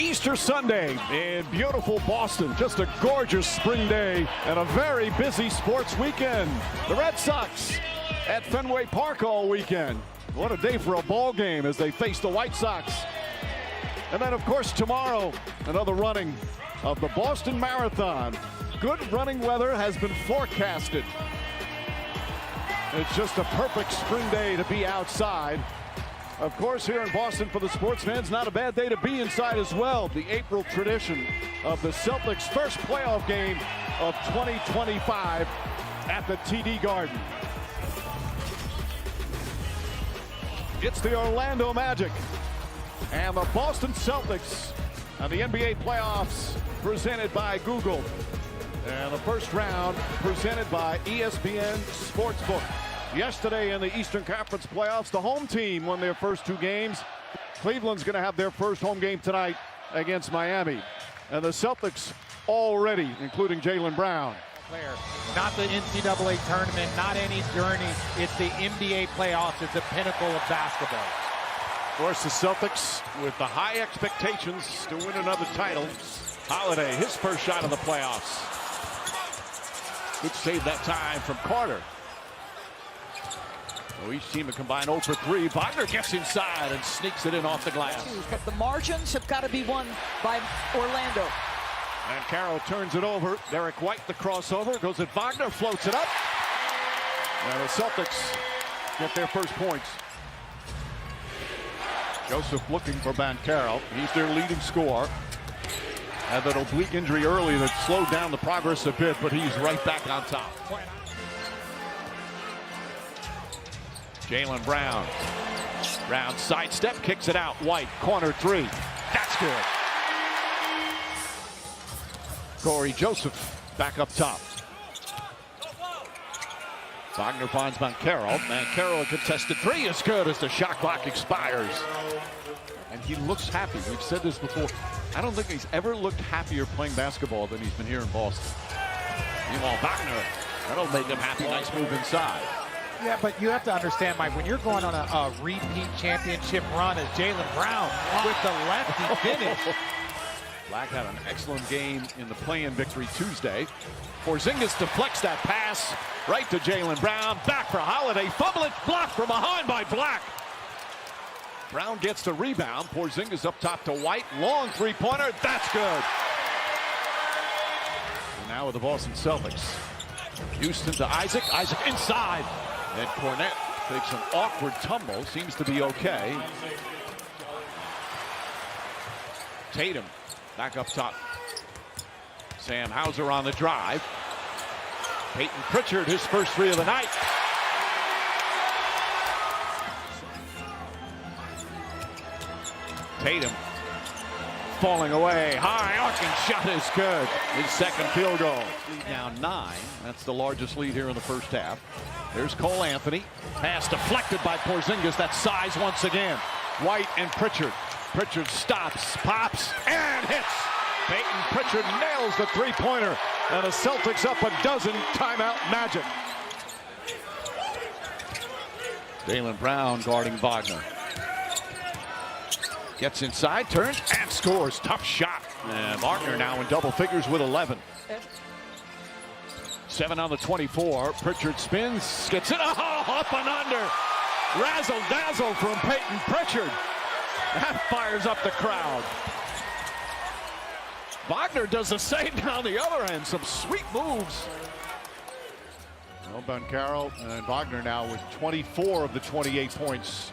Easter Sunday in beautiful Boston. Just a gorgeous spring day and a very busy sports weekend. The Red Sox at Fenway Park all weekend. What a day for a ball game as they face the White Sox. And then, of course, tomorrow, another running of the Boston Marathon. Good running weather has been forecasted. It's just a perfect spring day to be outside. Of course, here in Boston for the sports fans, not a bad day to be inside as well. The April tradition of the Celtics' first playoff game of 2025 at the TD Garden. It's the Orlando Magic and the Boston Celtics and the NBA playoffs presented by Google. And the first round presented by ESPN Sportsbook. Yesterday in the Eastern Conference playoffs, the home team won their first two games. Cleveland's going to have their first home game tonight against Miami. And the Celtics already, including Jaylen Brown. Not the NCAA tournament, not any journey. It's the NBA playoffs. It's the pinnacle of basketball. Of course, the Celtics with the high expectations to win another title. Holiday, his first shot of the playoffs. Good save that time from Carter. So each team a combined 0 for 3. Wagner gets inside and sneaks it in off the glass. But the margins have got to be won by Orlando. And Carroll turns it over. Derek White, the crossover, goes at Wagner, floats it up. And the Celtics get their first points. Joseph looking for Banchero. He's their leading scorer. Had that oblique injury early that slowed down the progress a bit, but he's right back on top. Jaylen Brown. Brown sidestep, kicks it out. White, corner three. That's good. Corey Joseph back up top. Wagner finds Banchero. Banchero, a contested three is good as the shot clock expires. And he looks happy. We've said this before. I don't think he's ever looked happier playing basketball than he's been here in Boston. Meanwhile, Wagner, that'll make him happy. Nice move inside. Yeah, but you have to understand, Mike, when you're going on a repeat championship run as Jaylen Brown with the lefty finish. Black had an excellent game in the play-in victory Tuesday. Porzingis deflects that pass right to Jaylen Brown. Back for Holiday. Fumble it. Blocked from behind by Black. Brown gets the rebound. Porzingis up top to White. Long three-pointer. That's good. And now with the Boston Celtics. Houston to Isaac. Isaac inside. And Cornette takes an awkward tumble. Seems to be okay. Tatum back up top. Sam Hauser on the drive. Peyton Pritchard, his first three of the night. Tatum falling away. High arcing shot is good. His second field goal. Lead now 9. That's the largest lead here in the first half. There's Cole Anthony. Pass deflected by Porzingis. That's size once again. White and Pritchard. Pritchard stops, pops, and hits. Peyton Pritchard nails the three-pointer. And the Celtics up a dozen. Timeout Magic. Jaylen Brown guarding Wagner. Gets inside, turns, and scores. Tough shot. And Wagner now in double figures with 11. 7 on the 24. Pritchard spins, gets it. Oh, up and under. Razzle-dazzle from Peyton Pritchard. That fires up the crowd. Wagner does the same down the other end. Some sweet moves. Well, Banchero and Wagner now with 24 of the 28 points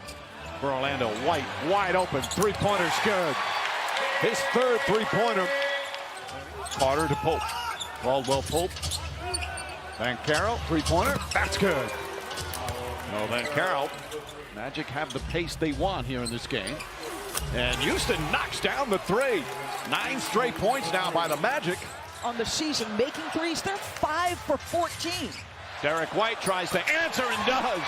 for Orlando. White, wide open. Three-pointer's good. His third three-pointer. Carter to Pope. Caldwell Pope. Banchero, three-pointer. That's good. No, Banchero. Magic have the pace they want here in this game. And Houston knocks down the three. 9 straight points now by the Magic. On the season, making threes, they're 5 for 14. Derek White tries to answer and does.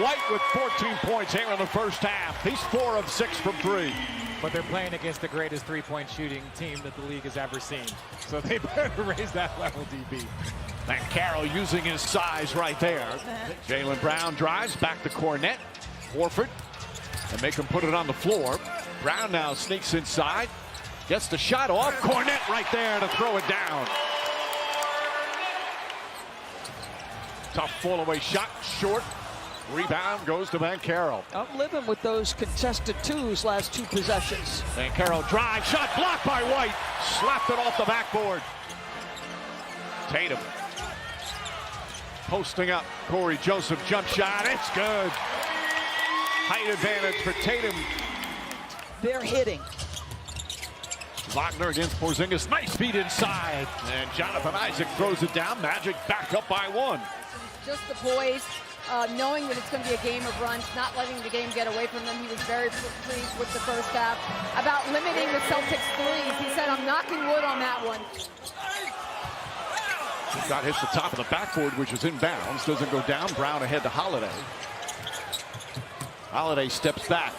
White with 14 points here in the first half. He's 4 of 6 from 3. But they're playing against the greatest three-point shooting team that the league has ever seen. So they better raise that level, DB. Banchero using his size right there. Jaylen Brown drives back to Cornette. Horford. And make him put it on the floor. Brown now sneaks inside. Gets the shot off. Cornette right there to throw it down. Tough fall-away shot. Short. Rebound goes to Banchero. I'm living with those contested twos last two possessions. Banchero drive. Shot blocked by White. Slapped it off the backboard. Tatum. Posting up. Corey Joseph jump shot. It's good. Height advantage for Tatum. They're hitting. Wagner against Porzingis. Nice feed inside. And Jonathan Isaac throws it down. Magic back up by one. Just the poise, knowing that it's going to be a game of runs, not letting the game get away from them. He was very pleased with the first half. About limiting the Celtics threes, he said, I'm knocking wood on that one. Shot hits the top of the backboard, which is inbounds. Doesn't go down. Brown ahead to Holiday. Holiday steps back.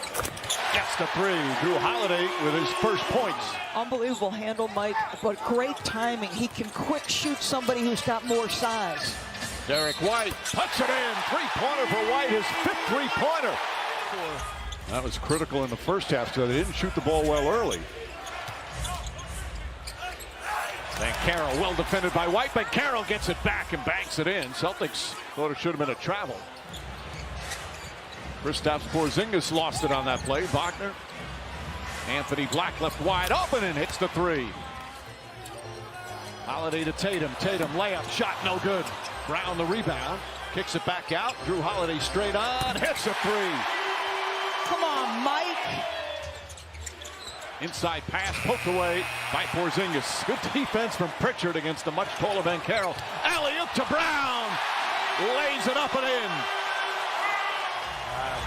Gets the three. Drew Holiday with his first points. Unbelievable handle, Mike, but great timing. He can quick shoot somebody who's got more size. Derek White puts it in. Three-pointer for White, his fifth three-pointer. That was critical in the first half, so they didn't shoot the ball well early. Banchero well defended by White. Banchero gets it back and banks it in. Celtics thought it should have been a travel. Kristaps Porzingis lost it on that play. Wagner. Anthony Black left wide open and hits the three. Holiday to Tatum. Tatum layup shot no good. Brown the rebound. Kicks it back out. Drew Holiday straight on. Hits a three. Come on, Mike. Inside pass poked away by Porzingis. Good defense from Pritchard against the much taller Banchero. Alley-oop to Brown. Lays it up and in.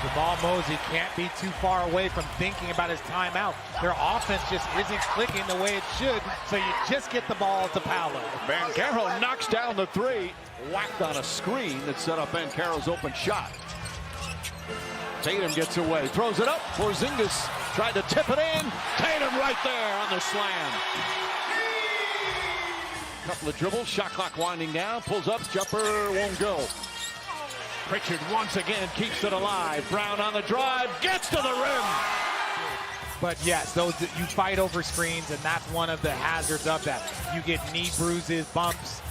Jamal Mosey can't be too far away from thinking about his timeout. Their offense just isn't clicking the way it should, so you just get the ball to Paolo. Banchero knocks down the three. Whacked on a screen that set up Banchero's open shot. Tatum gets away, throws it up. Porzingis tried to tip it in. Tatum right there on the slam. Couple of dribbles, shot clock winding down. Pulls up, jumper won't go. Pritchard once again keeps it alive. Brown on the drive, gets to the rim. But yes, those you fight over screens, and that's one of the hazards of that. You get knee bruises, bumps.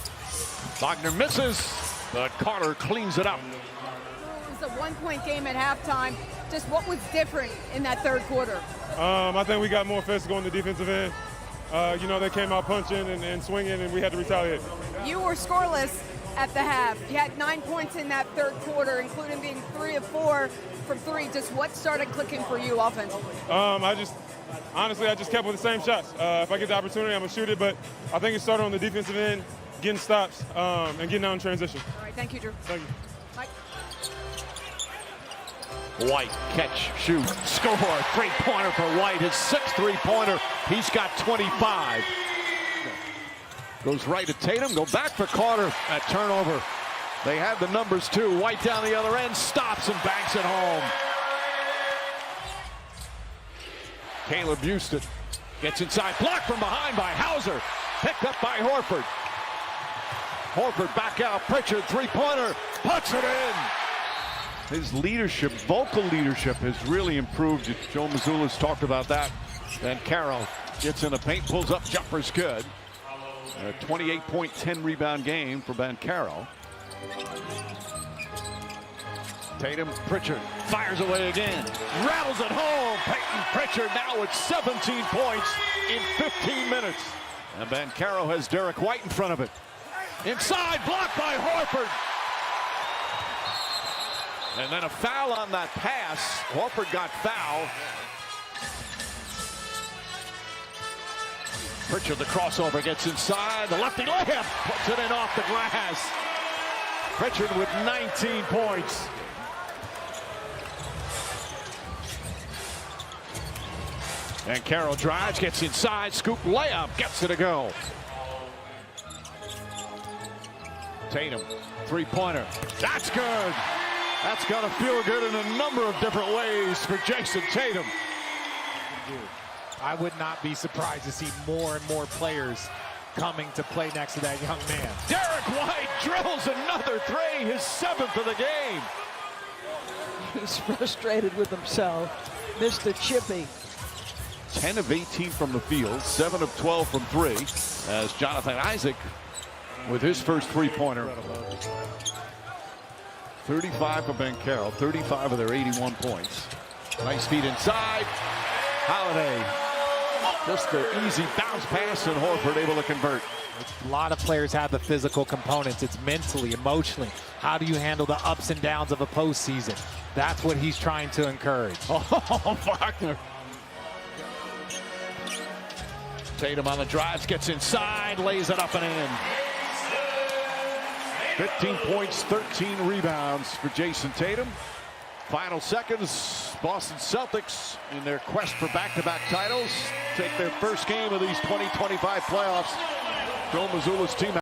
Wagner misses, but Carter cleans it up. It was a one-point game at halftime. Just what was different in that third quarter? I think we got more physical on the defensive end. They came out punching and swinging, and we had to retaliate. You were scoreless at the half. You had 9 points in that third quarter, including being 3 of 4 from three. Just what started clicking for you offensively? I just kept with the same shots. If I get the opportunity, I'm going to shoot it, but I think it started on the defensive end, getting stops, and getting out in transition. All right, thank you, Drew. Thank you. Mike. White, catch, shoot, score. Three-pointer for White. His sixth three-pointer. He's got 25. Goes right to Tatum. Go back for Carter. At turnover. They had the numbers too. White down the other end. Stops and banks it home. Caleb Houston gets inside. Blocked from behind by Hauser. Picked up by Horford. Horford back out. Pritchard, three-pointer. Puts it in. His leadership, vocal leadership, has really improved. Joe Mazzulla's talked about that. Then Carroll gets in the paint, pulls up, jumper's good. A 28-point, 10-rebound game for Banchero. Tatum, Pritchard fires away again. Rattles it home. Peyton Pritchard now with 17 points in 15 minutes. And Banchero has Derek White in front of it. Inside, blocked by Horford. And then a foul on that pass. Horford got fouled. Pritchard, the crossover, gets inside. The lefty layup puts it in off the glass. Pritchard with 19 points. And Carroll drives, gets inside, scoop layup, gets it to go. Tatum, three-pointer. That's good. That's got to feel good in a number of different ways for Jason Tatum. I would not be surprised to see more and more players coming to play next to that young man. Derek White drills another three, his seventh of the game. He's frustrated with himself. Mr. Chippy. 10 of 18 from the field, 7 of 12 from 3, as Jonathan Isaac with his first three-pointer. 35 for Ben Carroll, 35 of their 81 points. Nice feed inside. Holiday. Just the easy bounce pass, and Horford able to convert. A lot of players have the physical components. It's mentally, emotionally. How do you handle the ups and downs of a postseason? That's what he's trying to encourage. Oh, Wagner. Tatum on the drives, gets inside, lays it up and in. 15 points, 13 rebounds for Jason Tatum. Final seconds, Boston Celtics in their quest for back-to-back titles take their first game of these 2025 playoffs. Joe Mazzulla's team